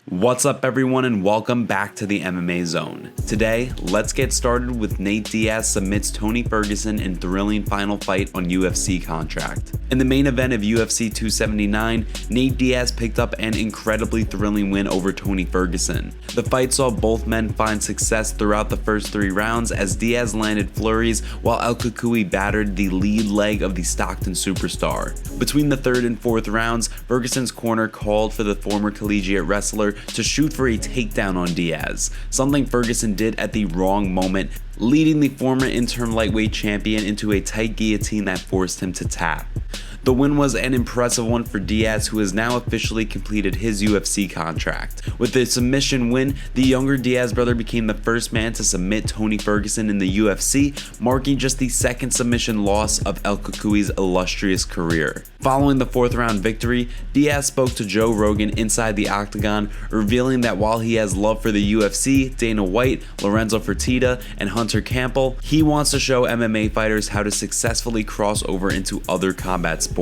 What's up everyone and welcome back to the MMA Zone. Today, let's get started with Nate Diaz submits Tony Ferguson in thrilling final fight on UFC contract. In the main event of UFC 279, Nate Diaz picked up an incredibly thrilling win over Tony Ferguson. The fight saw both men find success throughout the first 3 rounds as Diaz landed flurries while El Cucuy battered the lead leg of the Stockton superstar. Between the 3rd and 4th rounds, Ferguson's corner called for the former collegiate wrestler to shoot for a takedown on Diaz, something Ferguson did at the wrong moment, leading the former interim lightweight champion into a tight guillotine that forced him to tap. The win was an impressive one for Diaz, who has now officially completed his UFC contract. With the submission win, the younger Diaz brother became the first man to submit Tony Ferguson in the UFC, marking just the 2nd submission loss of El Cucuy's illustrious career. Following the 4th round victory, Diaz spoke to Joe Rogan inside the octagon, revealing that while he has love for the UFC, Dana White, Lorenzo Fertitta, and Hunter Campbell, he wants to show MMA fighters how to successfully cross over into other combat sports.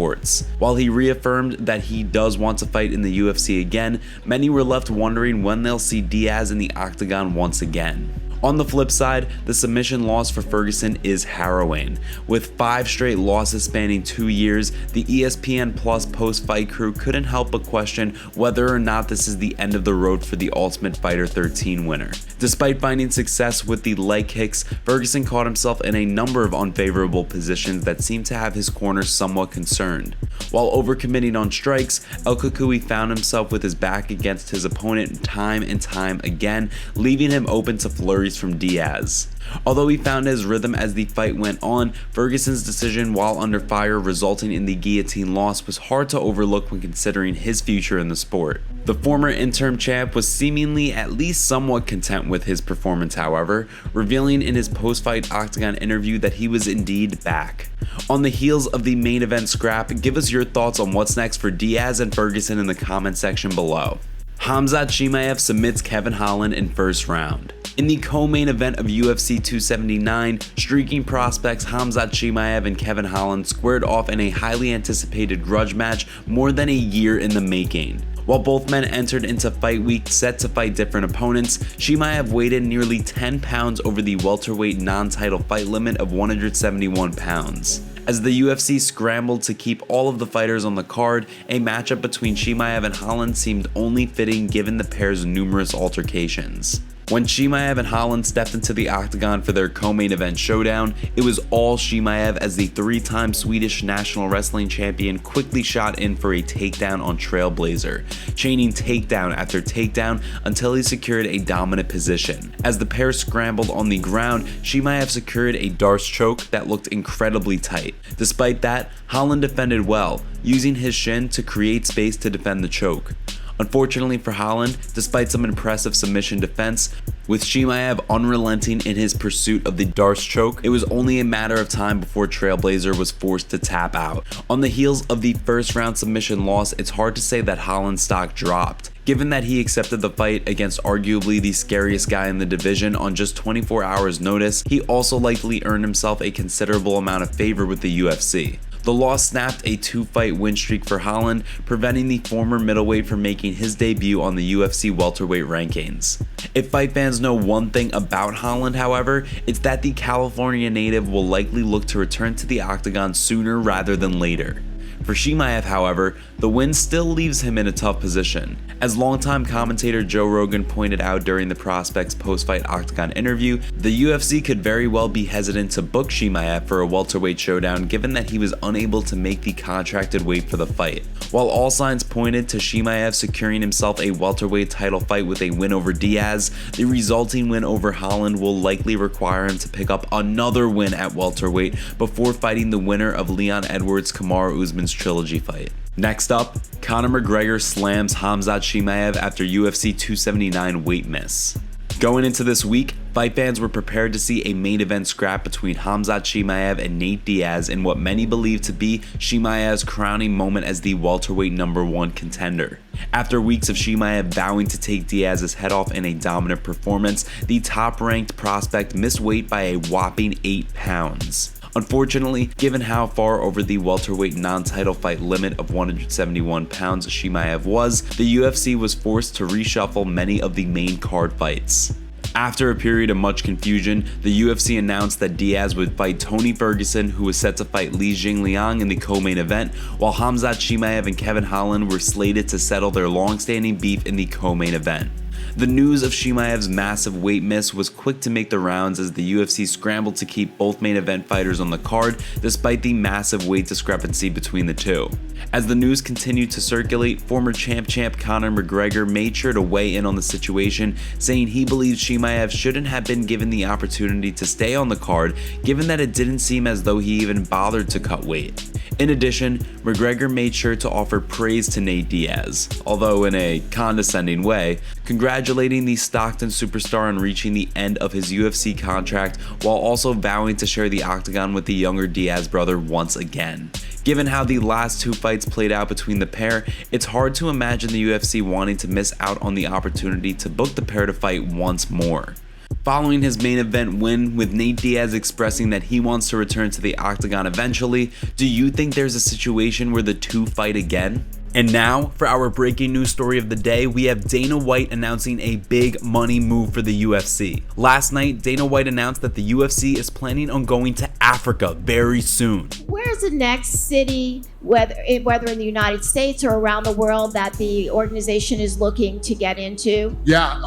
While he reaffirmed that he does want to fight in the UFC again, many were left wondering when they'll see Diaz in the octagon once again. On the flip side, the submission loss for Ferguson is harrowing. With 5 straight losses spanning 2 years, the ESPN Plus post-fight crew couldn't help but question whether or not this is the end of the road for the Ultimate Fighter 13 winner. Despite finding success with the leg kicks, Ferguson caught himself in a number of unfavorable positions that seemed to have his corner somewhat concerned. While overcommitting on strikes, El Cucuy found himself with his back against his opponent time and time again, leaving him open to flurries from Diaz. Although he found his rhythm as the fight went on, Ferguson's decision while under fire resulting in the guillotine loss was hard to overlook when considering his future in the sport. The former interim champ was seemingly at least somewhat content with his performance, however, revealing in his post-fight octagon interview that he was indeed back. On the heels of the main event scrap, give us your thoughts on what's next for Diaz and Ferguson in the comment section below. Khamzat Chimaev submits Kevin Holland in 1st round. In the co-main event of UFC 279, streaking prospects Khamzat Chimaev and Kevin Holland squared off in a highly anticipated grudge match more than a year in the making. While both men entered into fight week set to fight different opponents, Chimaev weighed in nearly 10 pounds over the welterweight non-title fight limit of 171 pounds. As the UFC scrambled to keep all of the fighters on the card, a matchup between Chimaev and Holland seemed only fitting given the pair's numerous altercations. When Chimaev and Holland stepped into the octagon for their co-main event showdown, it was all Chimaev as the 3-time Swedish national wrestling champion quickly shot in for a takedown on Trailblazer, chaining takedown after takedown until he secured a dominant position. As the pair scrambled on the ground, Chimaev secured a Darce choke that looked incredibly tight. Despite that, Holland defended well, using his shin to create space to defend the choke. Unfortunately for Holland, despite some impressive submission defense, with Chimaev unrelenting in his pursuit of the Darce choke, it was only a matter of time before Trailblazer was forced to tap out. On the heels of the 1st round submission loss, it's hard to say that Holland's stock dropped. Given that he accepted the fight against arguably the scariest guy in the division on just 24 hours notice, he also likely earned himself a considerable amount of favor with the UFC. The loss snapped a 2-fight win streak for Holland, preventing the former middleweight from making his debut on the UFC welterweight rankings. If fight fans know one thing about Holland, however, it's that the California native will likely look to return to the octagon sooner rather than later. For Chimaev, however, the win still leaves him in a tough position. As longtime commentator Joe Rogan pointed out during the prospect's post-fight octagon interview, the UFC could very well be hesitant to book Chimaev for a welterweight showdown given that he was unable to make the contracted weight for the fight. While all signs pointed to Chimaev securing himself a welterweight title fight with a win over Diaz, the resulting win over Holland will likely require him to pick up another win at welterweight before fighting the winner of Leon Edwards-Kamaru Usman's trilogy fight. Next up, Conor McGregor slams Khamzat Chimaev after UFC 279 weight miss. Going into this week, fight fans were prepared to see a main event scrap between Khamzat Chimaev and Nate Diaz in what many believe to be Chimaev's crowning moment as the welterweight #1 contender. After weeks of Chimaev vowing to take Diaz's head off in a dominant performance, the top-ranked prospect missed weight by a whopping 8 pounds. Unfortunately, given how far over the welterweight non-title fight limit of 171 pounds Chimaev was, the UFC was forced to reshuffle many of the main card fights. After a period of much confusion, the UFC announced that Diaz would fight Tony Ferguson, who was set to fight Li Jingliang in the co-main event, while Khamzat Chimaev and Kevin Holland were slated to settle their long-standing beef in the co-main event. The news of Chimaev's massive weight miss was quick to make the rounds as the UFC scrambled to keep both main event fighters on the card despite the massive weight discrepancy between the two. As the news continued to circulate, former champ Conor McGregor made sure to weigh in on the situation, saying he believes Chimaev shouldn't have been given the opportunity to stay on the card, given that it didn't seem as though he even bothered to cut weight. In addition, McGregor made sure to offer praise to Nate Diaz, although in a condescending way, congratulating the Stockton superstar on reaching the end of his UFC contract while also vowing to share the octagon with the younger Diaz brother once again. Given how the last two fights played out between the pair, it's hard to imagine the UFC wanting to miss out on the opportunity to book the pair to fight once more. Following his main event win, with Nate Diaz expressing that he wants to return to the octagon eventually, do you think there's a situation where the two fight again? And now, for our breaking news story of the day, we have Dana White announcing a big money move for the UFC. Last night, Dana White announced that the UFC is planning on going to Africa very soon. Where's the next city, whether in the United States or around the world, that the organization is looking to get into? Yeah,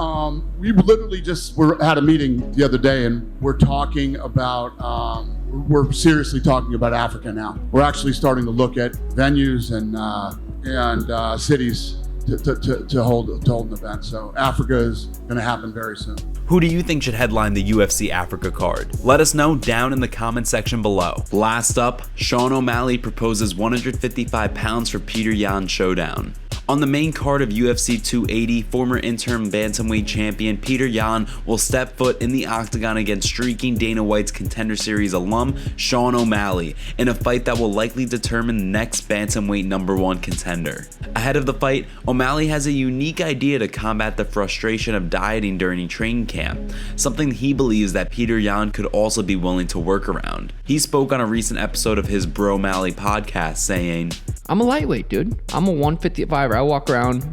we literally just had a meeting the other day, and we're talking about, we're seriously talking about Africa now. We're actually starting to look at venues and cities to hold an event. So Africa is going to happen very soon. Who do you think should headline the UFC Africa card? Let us know down in the comment section below. Last up, Sean O'Malley proposes 155 pounds for Petr Yan Showdown. On the main card of UFC 280, former interim bantamweight champion Petr Yan will step foot in the octagon against streaking Dana White's Contender Series alum Sean O'Malley in a fight that will likely determine the next bantamweight #1 contender. Ahead of the fight, O'Malley has a unique idea to combat the frustration of dieting during training camp, something he believes that Petr Yan could also be willing to work around. He spoke on a recent episode of his Bro O'Malley podcast saying, I'm a lightweight, dude. I'm a 155. I walk around,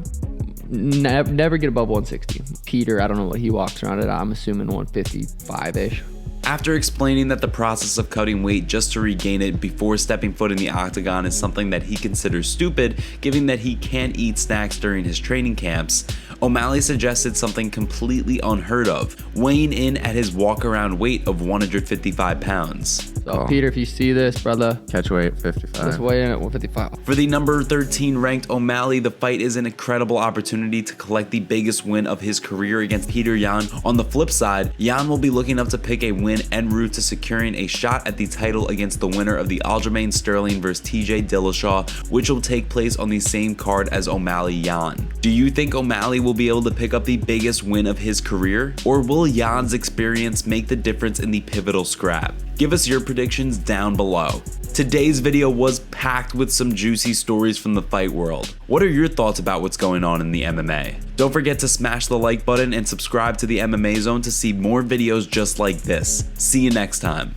never get above 160. Petr, I don't know what he walks around at. I'm assuming 155-ish. After explaining that the process of cutting weight just to regain it before stepping foot in the octagon is something that he considers stupid, given that he can't eat snacks during his training camps, O'Malley suggested something completely unheard of, weighing in at his walk-around weight of 155 pounds. So, Petr, if you see this, brother, catch weight 55. let's weigh in at 155. For the number 13 ranked O'Malley, the fight is an incredible opportunity to collect the biggest win of his career against Petr Yan. On the flip side, Yan will be looking up to pick a win en route to securing a shot at the title against the winner of the Aljamain Sterling vs TJ Dillashaw, which will take place on the same card as O'Malley Yan. Do you think O'Malley will be able to pick up the biggest win of his career? Or will Yan's experience make the difference in the pivotal scrap? Give us your predictions down below. Today's video was packed with some juicy stories from the fight world. What are your thoughts about what's going on in the MMA? Don't forget to smash the like button and subscribe to the MMA Zone to see more videos just like this. See you next time.